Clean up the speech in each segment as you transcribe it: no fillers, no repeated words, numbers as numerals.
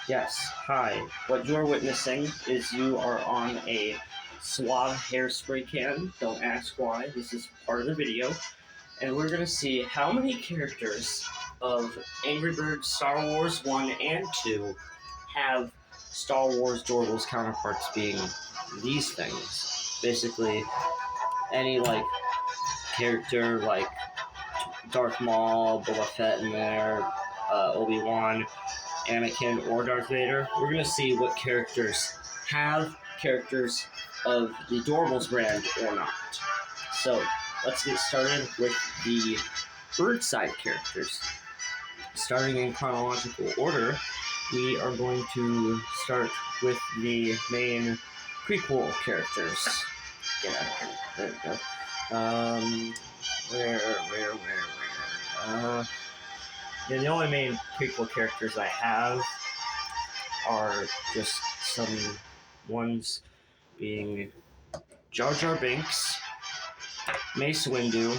Yes, hi. What you're witnessing is you are on a Suave hairspray can. Don't ask why, this is part of the video. And we're going to see how many characters of Angry Birds Star Wars 1 and 2 have Star Wars Doorables counterparts being these things. Basically, any, character, Darth Maul, Boba Fett in there, Obi-Wan, Anakin, or Darth Vader. We're going to see what characters have characters of the Doorables brand or not. So, let's get started with the bird-side characters. Starting in chronological order, we are going to start with the main prequel characters. Get out of here. There we go. The only main prequel characters I have are just some ones being Jar Jar Binks, Mace Windu,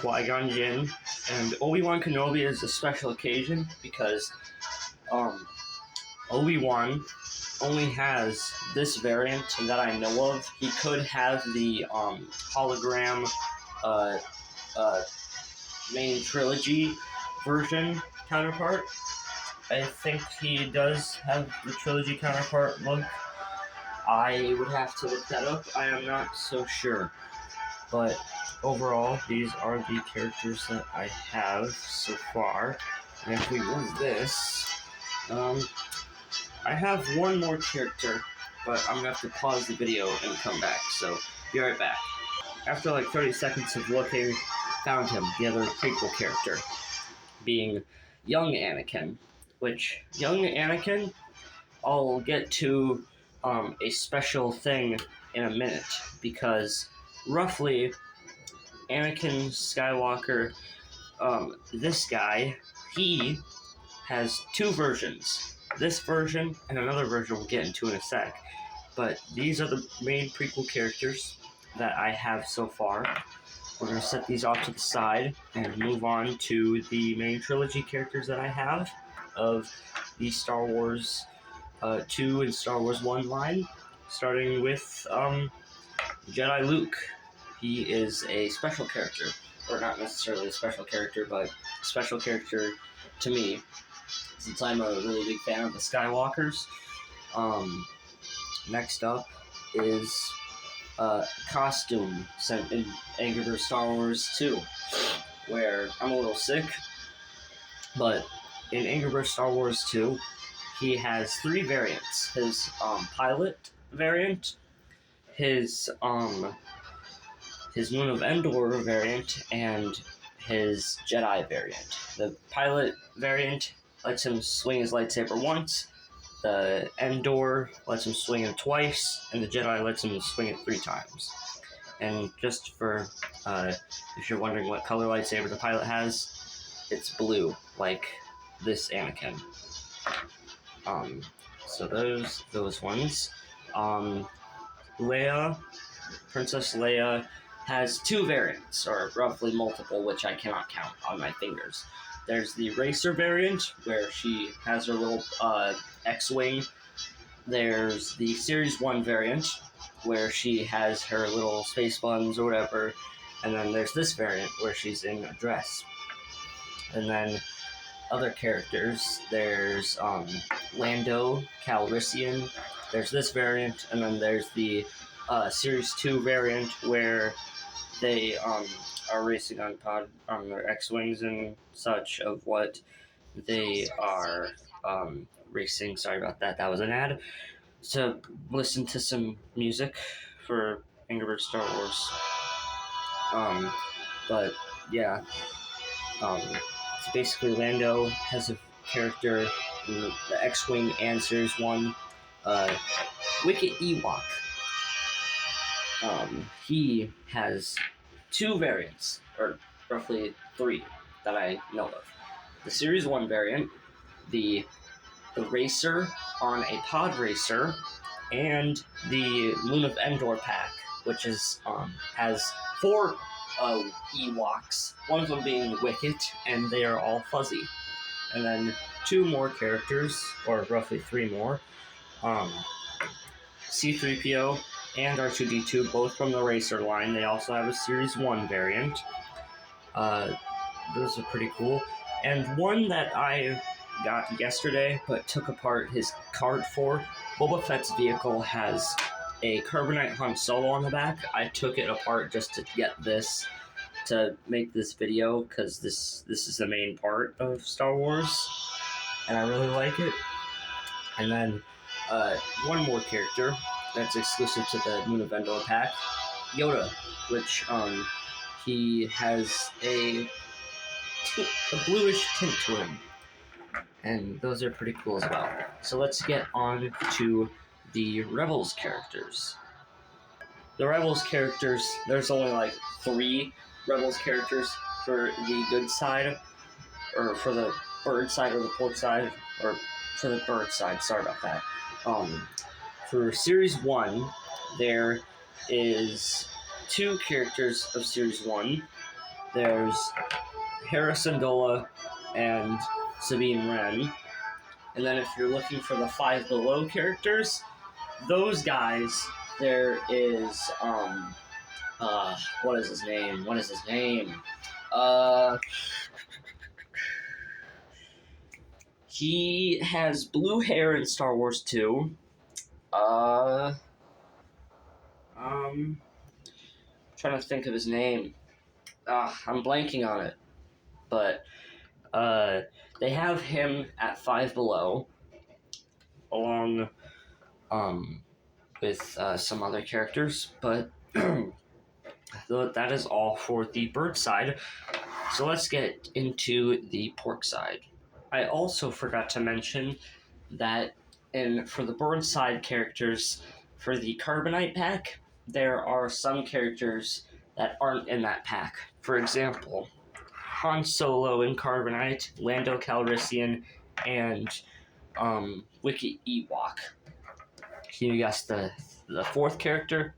Qui-Gon Jinn, and Obi-Wan Kenobi is a special occasion because Obi-Wan only has this variant that I know of. He could have the hologram main trilogy version counterpart. I think he does have the trilogy counterpart look. I would have to look that up. I am not so sure. But overall, these are the characters that I have so far. And if we move this, I have one more character, but I'm going to have to pause the video and come back. So, be right back. After 30 seconds of looking, found him, the other prequel character, being young Anakin. Which, young Anakin, I'll get to a special thing in a minute, because roughly, Anakin Skywalker, this guy, he has two versions. This version and another version we'll get into in a sec. But these are the main prequel characters that I have so far. We're going to set these off to the side and move on to the main trilogy characters that I have of the Star Wars 2 and Star Wars 1 line, starting with Jedi Luke. He is a special character, or not necessarily a special character, but a special character to me, since I'm a really big fan of the Skywalkers. Next up is costume sent in Angry Birds Star Wars 2, where I'm a little sick, but in Angry Birds Star Wars 2, he has three variants. His pilot variant, his Moon of Endor variant, and his Jedi variant. The pilot variant lets him swing his lightsaber once, the Endor lets him swing it twice, and the Jedi lets him swing it 3 times. And just for, if you're wondering what color lightsaber the pilot has, it's blue, like this Anakin. So those ones. Princess Leia has 2 variants, or roughly multiple, which I cannot count on my fingers. There's the racer variant, where she has her little X-Wing. There's the Series 1 variant, where she has her little space buns or whatever. And then there's this variant, where she's in a dress. And then other characters, there's Lando Calrissian. There's this variant, and then there's the Series 2 variant, where they are racing on their X-Wings and such of what they are racing. Sorry about that, that was an ad. So listen to some music for Angry Birds Star Wars. But yeah, so basically Lando has a character in the X-Wing and Series 1, Wicket Ewok. He has 2 variants, or roughly 3, that I know of. The Series 1 variant, the racer on a pod racer, and the Moon of Endor pack, which is has 4 Ewoks, one of them being Wicket, and they are all fuzzy. And then two more characters, or roughly three more. C-3PO and R2-D2, both from the Racer line. They also have a Series 1 variant. Those are pretty cool. And one that I got yesterday, but took apart his card for, Boba Fett's vehicle has a Carbonite Han Solo on the back. I took it apart just to get this, to make this video, because this is the main part of Star Wars, and I really like it. And then one more character that's exclusive to the Moon of Endor pack, Yoda, which he has a bluish tint to him, and those are pretty cool as well. So let's get on to the Rebels characters. The Rebels characters, there's only like 3 Rebels characters for the good side, or for the bird side or the pork side, or for the bird side, sorry about that. For Series 1, there is 2 characters of Series 1. There's Hera Syndulla and Sabine Wren. And then if you're looking for the Five Below characters, those guys, there is, what is his name? He has blue hair in Star Wars 2. Trying to think of his name. I'm blanking on it. But, they have him at Five Below, along, with, some other characters, but that is all for the bird side. So let's get into the pork side. I also forgot to mention that for the bird side characters, for the Carbonite pack, there are some characters that aren't in that pack. For example, Han Solo in Carbonite, Lando Calrissian, and Wiki Ewok. Can you guess the 4th character?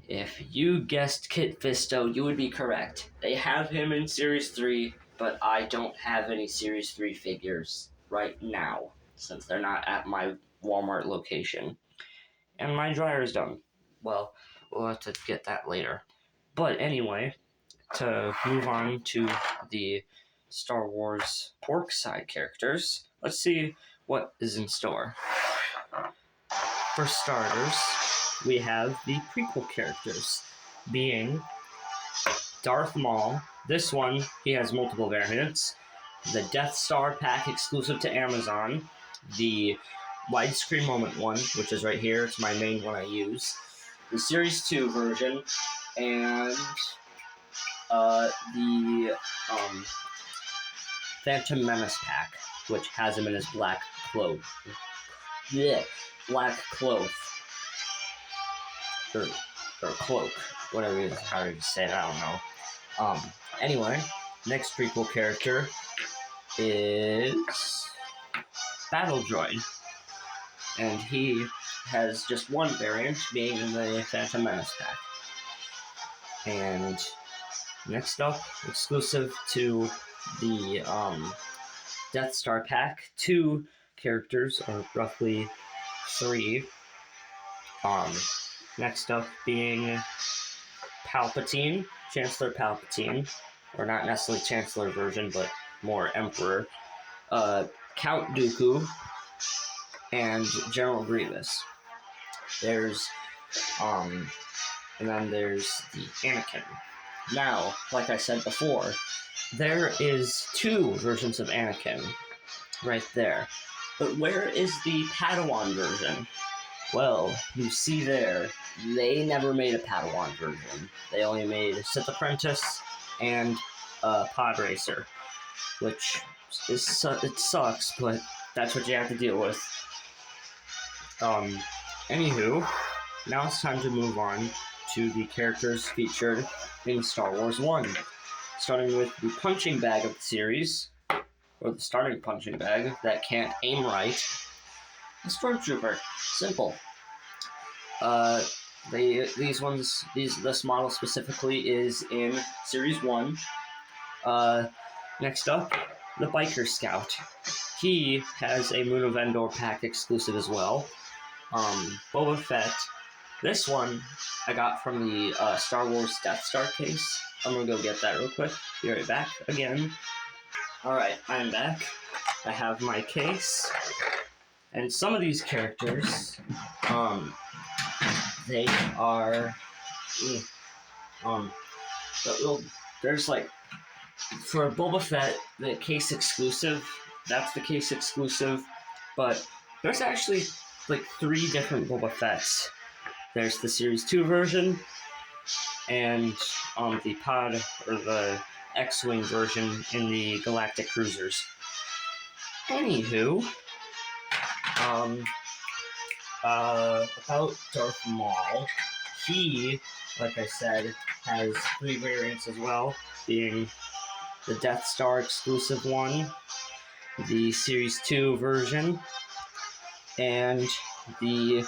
If you guessed Kit Fisto, you would be correct. They have him in Series 3, but I don't have any Series 3 figures right now, since they're not at my Walmart location. And my dryer's done. Well, we'll have to get that later. But anyway, to move on to the Star Wars pork side characters, let's see what is in store. For starters, we have the prequel characters, being Darth Maul. This one, he has multiple variants. The Death Star pack exclusive to Amazon. The widescreen moment one, which is right here. It's my main one I use. The Series 2 version. And the Phantom Menace pack, which has him in his black cloak. Yeah, black cloak. Or cloak, whatever it is, how you say it, I don't know. Anyway, next prequel character is Battle Droid, and he has just one variant, being in the Phantom Menace pack. And next up, exclusive to the Death Star pack, 2 characters, or roughly 3. Next up being Palpatine, Chancellor Palpatine, or not necessarily Chancellor version, but more Emperor, Count Dooku, and General Grievous. There's, and then there's the Anakin. Now, like I said before, there is 2 versions of Anakin, right there. But where is the Padawan version? Well, you see there, they never made a Padawan version. They only made Sith Apprentice and Pod Racer, which it sucks, but that's what you have to deal with. Anywho, now it's time to move on to the characters featured in Star Wars 1. Starting with the punching bag of the series, or the starting punching bag that can't aim right. A Stormtrooper. Simple. This model specifically is in Series 1. Next up, the Biker Scout. He has a Moon of Endor pack exclusive as well. Boba Fett. This one I got from the Star Wars Death Star case. I'm gonna go get that real quick. Be right back again. Alright, I'm back. I have my case. And some of these characters, they are, there's like, for Boba Fett, the case exclusive, that's the case exclusive, but there's actually like 3 different Boba Fetts. There's the Series 2 version, and the pod, or the X-Wing version in the Galactic Cruisers. Anywho, about Darth Maul, he, like I said, has 3 variants as well, being the Death Star exclusive one, the Series 2 version, and the,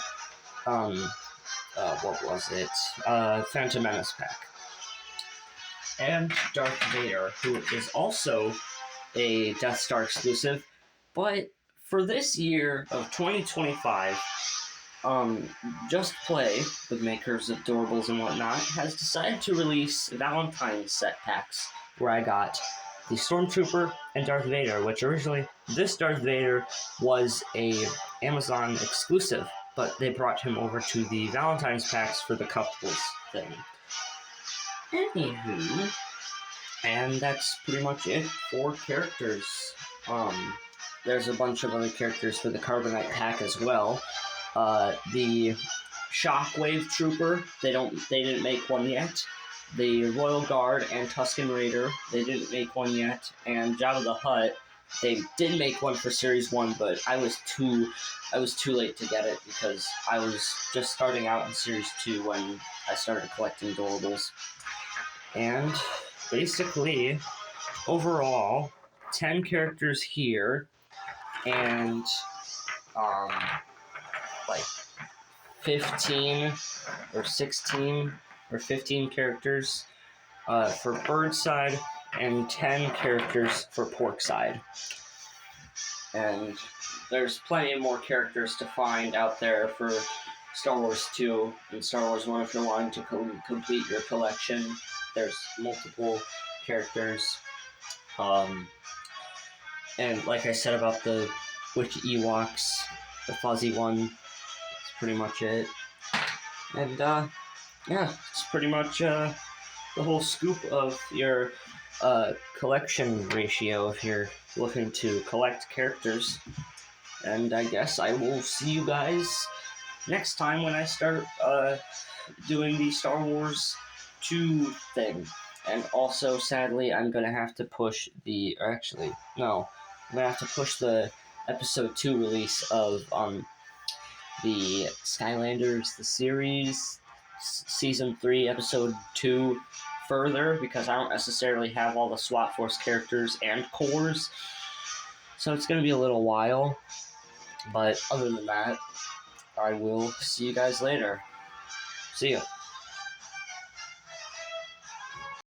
Phantom Menace pack. And Darth Vader, who is also a Death Star exclusive, but for this year of 2025, Just Play, the makers of Doorables and whatnot, has decided to release Valentine's set packs, where I got the Stormtrooper and Darth Vader, which originally, this Darth Vader was a Amazon exclusive, but they brought him over to the Valentine's packs for the couples thing. Anywho, and that's pretty much it for characters. There's a bunch of other characters for the Carbonite pack as well. The Shockwave Trooper, they didn't make one yet. The Royal Guard and Tusken Raider, they didn't make one yet. And Jabba the Hutt, they did make one for Series 1, but I was too late to get it because I was just starting out in Series 2 when I started collecting Doorables. And basically, overall, 10 characters here, and like 15 or 16 or 15 characters for Bird side, and 10 characters for Pork side. And there's plenty of more characters to find out there for Star Wars 2 and Star Wars 1 if you're wanting to complete your collection. There's multiple characters. And like I said about the Witch Ewoks, the fuzzy one, that's pretty much it. And yeah, it's pretty much the whole scoop of your collection ratio if you're looking to collect characters. And I guess I will see you guys next time when I start doing the Star Wars 2 thing. And also, sadly, I'm gonna have to push the, or actually, no, I'm gonna have to push the episode 2 release of the Skylanders, the series, season 3, episode 2 further, because I don't necessarily have all the SWAT Force characters and cores, so it's gonna be a little while. But other than that, I will see you guys later. See ya.